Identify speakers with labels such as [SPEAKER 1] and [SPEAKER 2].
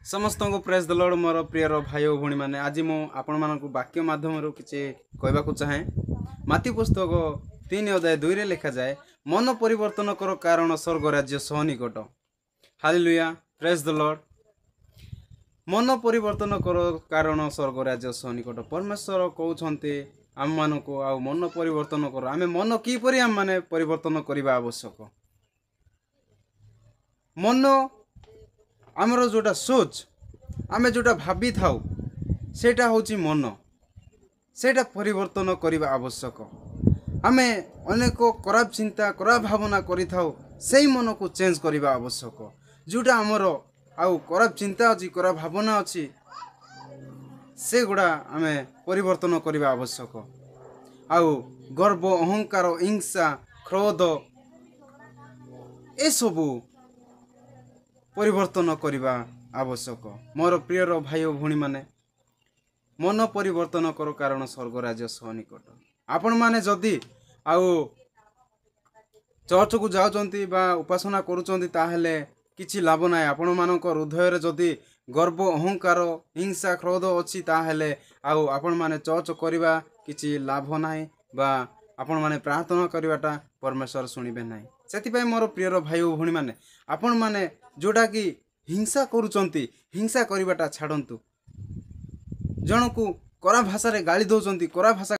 [SPEAKER 1] समस्त को praise the Lord मोर प्रिय भाई और भणी मैंने आज मु आपण मानक वाक्य माध्यम किसी कहवाक चाहे माती पुस्तक 3:2 रे लिखा जाए मन परिवर्तन कर कारण स्वर्ग राज्य सह निकट। Hallelujah praise the Lord. मन परिवर्तन कर कारण स्वर्ग राज्य सह निकट। परमेश्वर कहते आम मान को आ मन परिवर्तन कर आम मन किपरि आम माने परिवर्तन करने आवश्यक। मन आमर जोटा सोच आमे जोटा भाभी थाउ सेटा होची मन सेटा परिवर्तन करने आवश्यक। आमे अनेक खराब चिंता खराब भावना करि थाउ सेही मन को चेंज करने आवश्यक। जोटा आमर आउ खराब चिंता अच्छी खराब भावना अच्छी से गुड़ा आमे परिवर्तन करने आवश्यक। आउ गर्व अहंकार हिंसा क्रोध ए सबू परिवर्तन करने आवश्यक। मोर प्रिय भाई और भणी माने मन परिवर्तन कर कारण स्वर्ग राज्य सह निकट। आपण माने जदि आउ चर्च को जाउचंती बा उपासना करूचंती ताहेले किछि लाभ नाय। आपण मानक हृदय रे जदि गर्व अहंकार हिंसा क्रोध अछि ताहेले आउ आपण माने चर्च करबा किछि लाभ नाय बा आपण माने प्रार्थना करवाटा परमेश्वर सुनिबे नाय। सेति मोर प्रिय भाई और भणी माने आपण माने जोटा कि हिंसा करूचंती हिंसा करवाटा छाड़ंतु। जन को करा भाषा रे गाली दौचंती करा भाषा